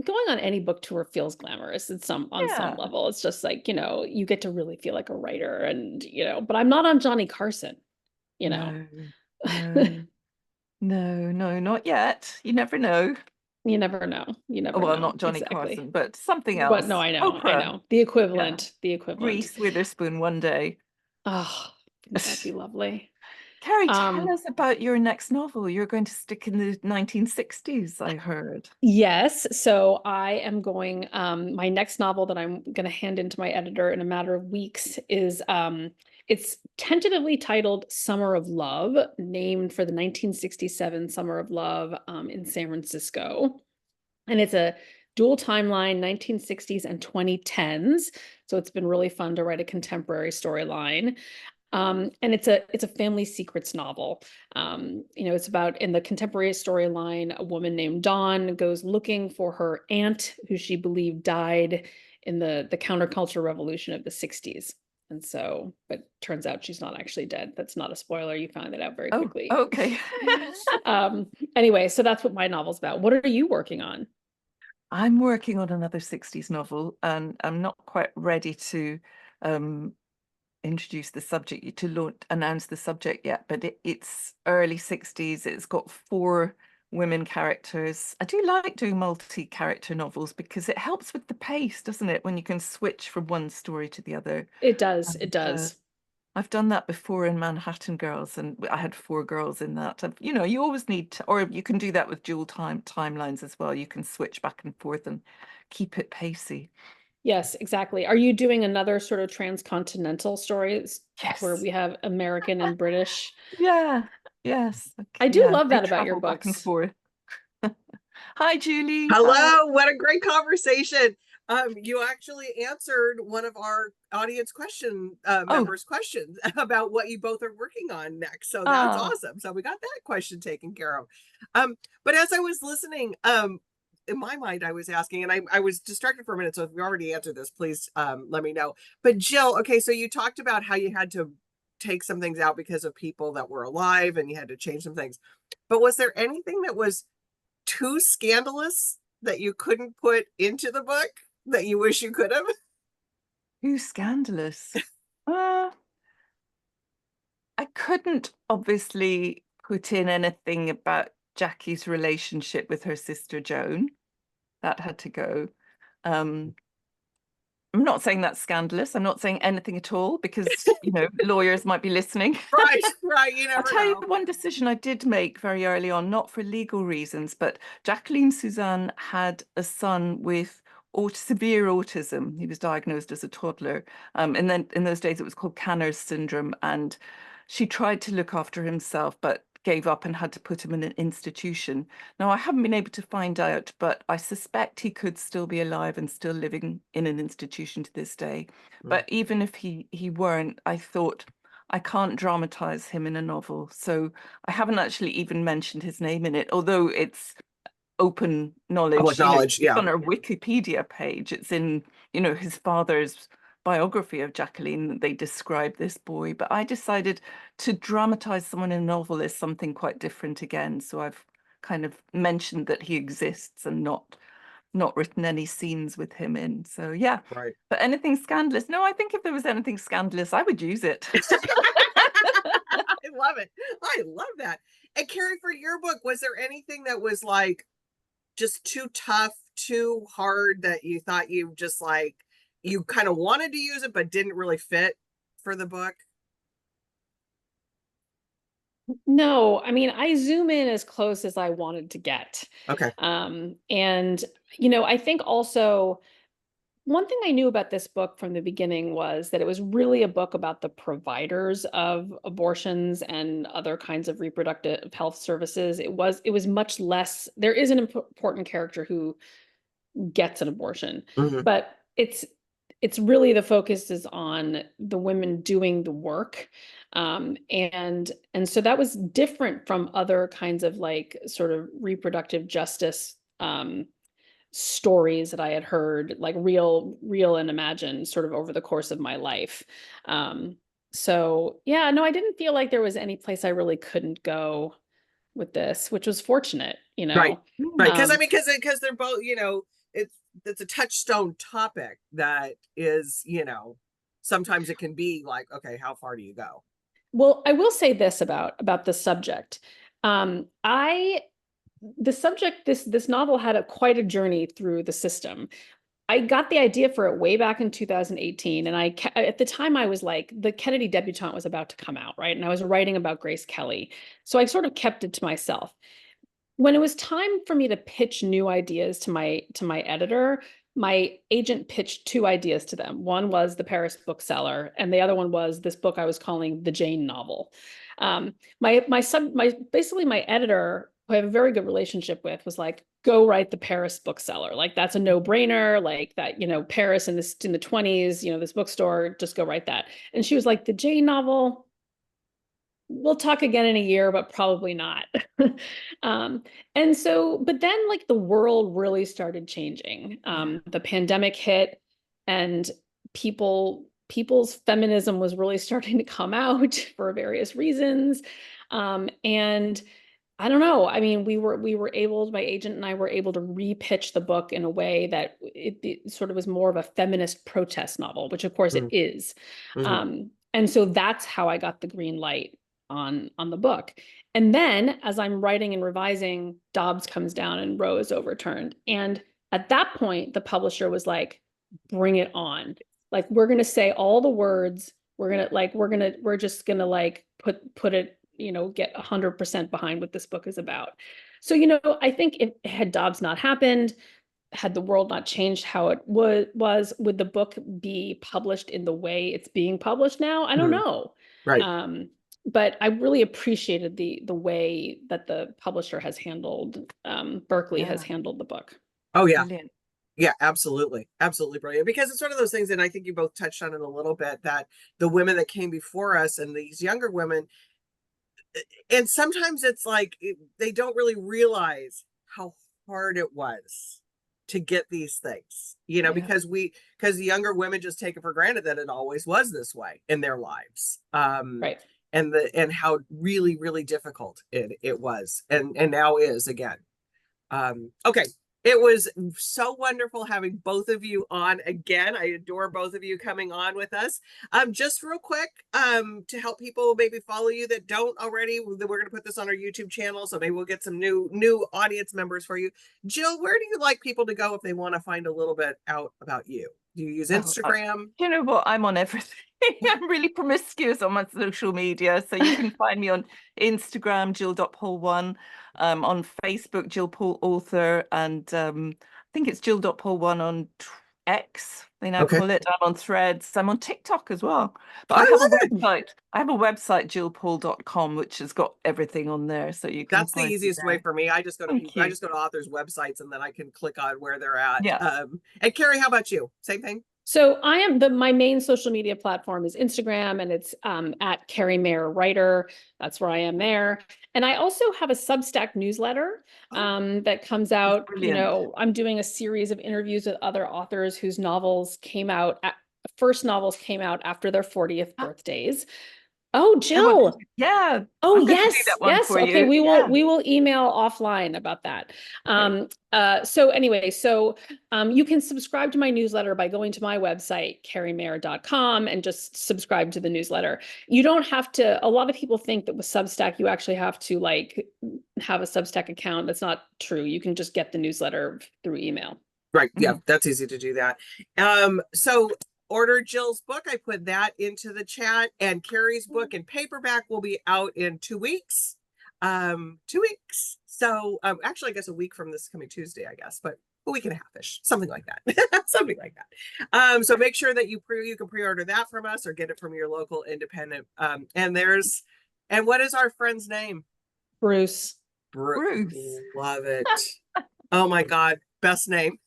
Speaker 3: going on any book tour feels glamorous on some
Speaker 2: Yeah.
Speaker 3: level. It's just like, you get to really feel like a writer, and but I'm not on Johnny Carson, you know.
Speaker 2: No, no, no, not yet. You never know.
Speaker 3: You never know. You
Speaker 2: Oh,
Speaker 3: never
Speaker 2: well,
Speaker 3: know.
Speaker 2: not Johnny
Speaker 3: Exactly.
Speaker 2: Carson, but something
Speaker 3: But no,
Speaker 2: else.
Speaker 3: I know. I
Speaker 2: Oprah.
Speaker 3: know. The
Speaker 2: Yeah.
Speaker 3: equivalent. The equivalent.
Speaker 2: Reese Witherspoon one day.
Speaker 3: Oh, wouldn't that be lovely?
Speaker 2: Kerri, tell
Speaker 3: Um,
Speaker 2: us about your next novel. You're going to stick in the 1960s, I heard.
Speaker 3: yes. So I am going, my next novel that I'm going to hand into my editor in a matter of weeks is, it's tentatively titled Summer of Love, named for the 1967 Summer of Love, in San Francisco. And it's a dual timeline, 1960s and 2010s. So it's been really fun to write a contemporary storyline. And it's a family secrets novel. It's about, in the contemporary storyline, a woman named Dawn goes looking for her aunt, who she believed died in the counterculture revolution of the 60s. And so, but turns out she's not actually dead. That's not a spoiler. You find that out very
Speaker 2: Oh,
Speaker 3: quickly.
Speaker 2: okay.
Speaker 3: Anyway, so that's what my novel's about. What are you working on?
Speaker 2: I'm working on another 60s novel, and I'm not quite ready to introduce the subject, to announce the subject yet, but it's early 60s. It's got 4 women characters. I do like doing multi-character novels because it helps with the pace, doesn't it? When you can switch from one story to the other.
Speaker 3: It does. It
Speaker 2: And,
Speaker 3: does.
Speaker 2: I've done that before in Manhattan Girls, and I had 4 girls in that. You always need to, or you can do that with dual timelines as well. You can switch back and forth and keep it pacey.
Speaker 3: Yes, exactly. Are you doing another sort of transcontinental stories where
Speaker 2: Yes.
Speaker 3: we have American and British?
Speaker 2: Yeah. Yes.
Speaker 3: I do
Speaker 2: Yeah.
Speaker 3: love
Speaker 2: They
Speaker 3: that about your
Speaker 2: travel back and
Speaker 3: books.
Speaker 2: forth. Hi, Julie. Hi.
Speaker 1: Hello, what a great conversation. You actually answered one of our audience
Speaker 2: Oh,
Speaker 1: members' questions about what you both are working on next. So that's
Speaker 2: ah,
Speaker 1: awesome. So we got that question taken care of. But as I was listening, in my mind, I was asking, and I was distracted for a minute. So if you already answered this, please let me know. But Jill, okay, so you talked about how you had to take some things out because of people that were alive and you had to change some things. But was there anything that was too scandalous that you couldn't put into the book that you wish you could have?
Speaker 2: too scandalous. Uh, I couldn't obviously put in anything about Jackie's relationship with her sister Joan. That had to go. Um, I'm not saying that's scandalous. I'm not saying anything at all because, lawyers might be listening.
Speaker 1: Right, right. You
Speaker 2: I'll
Speaker 1: never
Speaker 2: tell you
Speaker 1: know.
Speaker 2: one decision I did make very early on, not for legal reasons, but Jacqueline Suzanne had a son with severe autism. He was diagnosed as a toddler. And then in those days, it was called Kanner's syndrome. And she tried to look after himself, but gave up and had to put him in an institution. Now, I haven't been able to find out, but I suspect he could still be alive and still living in an institution to this day. But even if he weren't, I thought, I can't dramatize him in a novel. So I haven't actually even mentioned his name in it, although it's open knowledge.
Speaker 1: Public knowledge,
Speaker 2: It's
Speaker 1: yeah.
Speaker 2: on our Wikipedia page. It's in, his father's biography of Jacqueline. They describe this boy, but I decided to dramatize someone in a novel is something quite different again. So I've kind of mentioned that he exists and not written any scenes with him in. So yeah.
Speaker 1: Right.
Speaker 2: But anything scandalous? No, I think if there was anything scandalous, I would use it.
Speaker 1: I love it. I love that. And Kerri, for your book, was there anything that was like just too tough, too hard that you thought you kind of wanted to use it but didn't really fit for the book?
Speaker 3: No, I mean, I zoom in as close as I wanted to get.
Speaker 1: Okay.
Speaker 3: And I think also one thing I knew about this book from the beginning was that it was really a book about the providers of abortions and other kinds of reproductive health services. It was much less. There is an important character who gets an abortion,
Speaker 1: Mhm.
Speaker 3: but it's really the focus is on the women doing the work. And so that was different from other kinds of like sort of reproductive justice stories that I had heard, like real and imagined sort of over the course of my life. So yeah, no, I didn't feel like there was any place I really couldn't go with this, which was fortunate, you
Speaker 1: Right.
Speaker 3: know.
Speaker 1: Right. Because I
Speaker 3: Um,
Speaker 1: mean, because they're both, it's a touchstone topic that is, sometimes it can be like, okay, how far do you go?
Speaker 3: well, I will say this about the subject. I the subject this novel had quite a journey through the system. I got the idea for it way back in 2018, and at the time I was like, the Kennedy debutante was about to come out, right? And I was writing about Grace Kelly, so I sort of kept it to myself. When it was time for me to pitch new ideas to my editor, my agent pitched two ideas to them. One was the Paris bookseller, and the other one was this book I was calling the Jane novel. Basically my editor, who I have a very good relationship with, was like, go write the Paris bookseller. Like that's a no-brainer. Like that, Paris in the 20s, this bookstore, just go write that. And she was like, the Jane novel, we'll talk again in a year, but probably not. um, and so, but then like the world really started changing. The pandemic hit, and people's feminism was really starting to come out for various reasons. And I don't know. I mean, my agent and I were able to repitch the book in a way that it sort of was more of a feminist protest novel, which of course it is.
Speaker 1: Mm-hmm.
Speaker 3: And so that's how I got the green light on the book. And then as I'm writing and revising, Dobbs comes down and Roe is overturned. And at that point, the publisher was like, bring it on. Like, we're going to say all the words. We're just going to like put it, get 100% behind what this book is about. So, I think if had Dobbs not happened, had the world not changed how it would the book be published in the way it's being published now? I don't
Speaker 1: Mm-hmm.
Speaker 3: know.
Speaker 1: Right.
Speaker 3: But I really appreciated the way that the publisher has handled, Berkeley has handled the book.
Speaker 1: Oh yeah.
Speaker 2: Brilliant.
Speaker 1: Yeah, absolutely. Absolutely brilliant. Because it's one of those things, and I think you both touched on it a little bit, that the women that came before us and these younger women, and sometimes it's like they don't really realize how hard it was to get these things, because the younger women just take it for granted that it always was this way in their lives.
Speaker 3: Right.
Speaker 1: And how really, really difficult it was and now is again. Okay. It was so wonderful having both of you on again. I adore both of you coming on with us. Just real quick, to help people maybe follow you that don't already, we're going to put this on our YouTube channel, so maybe we'll get some new audience members for you. Jill, where do you like people to go if they want to find a little bit out about you? Do you use Instagram?
Speaker 2: You know what? I'm on everything. I'm really promiscuous on my social media. So you can find me on Instagram, Jill.Paul1, on Facebook, Jill Paul Author, and I think it's Jill.Paul1 on X, they now
Speaker 1: Okay.
Speaker 2: call it. I'm on Threads. I'm on TikTok as well. But
Speaker 1: I
Speaker 2: I have a
Speaker 1: love it.
Speaker 2: website. I have a website, jillpaul.com, which has got everything on there. So you can
Speaker 1: That's the
Speaker 2: find me
Speaker 1: easiest way
Speaker 2: there.
Speaker 1: for me. I just go
Speaker 2: Thank
Speaker 1: to
Speaker 2: you.
Speaker 1: authors' websites and then I can click on where they're at.
Speaker 2: Yeah.
Speaker 1: And Kerri, how about you? Same thing?
Speaker 3: So my main social media platform is Instagram, and it's at Kerri Maher Writer. That's where I am there. And I also have a Substack newsletter that comes out.
Speaker 2: Brilliant.
Speaker 3: I'm doing a series of interviews with other authors whose first novels came out after their 40th birthdays. Oh, Jill.
Speaker 2: Yeah,
Speaker 3: Oh,
Speaker 2: I'm going to do
Speaker 3: yes,
Speaker 2: that one
Speaker 3: yes.
Speaker 2: for
Speaker 3: Okay,
Speaker 2: you.
Speaker 3: we will email offline about that. So anyway, you can subscribe to my newsletter by going to my website, kerrimaher.com, and just subscribe to the newsletter. You don't have to, a lot of people think that with Substack, you actually have to like have a Substack account. That's not true. You can just get the newsletter through email.
Speaker 1: Right. Yeah, that's easy to do that. So order Jill's book. I put that into the chat, and Kerri's book in paperback will be out in 2 weeks. 2 weeks. So actually, I guess a week from this coming Tuesday, I guess, but a week and a half-ish, something like that. Something like that. So make sure that you can pre-order that from us or get it from your local independent. And what is our friend's name?
Speaker 3: Bruce.
Speaker 2: Bruce.
Speaker 1: Love it. Oh my God, best name.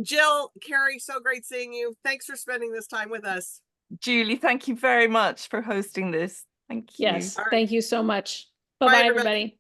Speaker 1: Jill, Kerri, so great seeing you. Thanks for spending this time with us.
Speaker 2: Julie, thank you very much for hosting this. Thank you.
Speaker 3: Yes,
Speaker 1: All right.
Speaker 3: thank you so much.
Speaker 1: Bye,
Speaker 3: Bye-bye,
Speaker 1: everybody.
Speaker 3: everybody.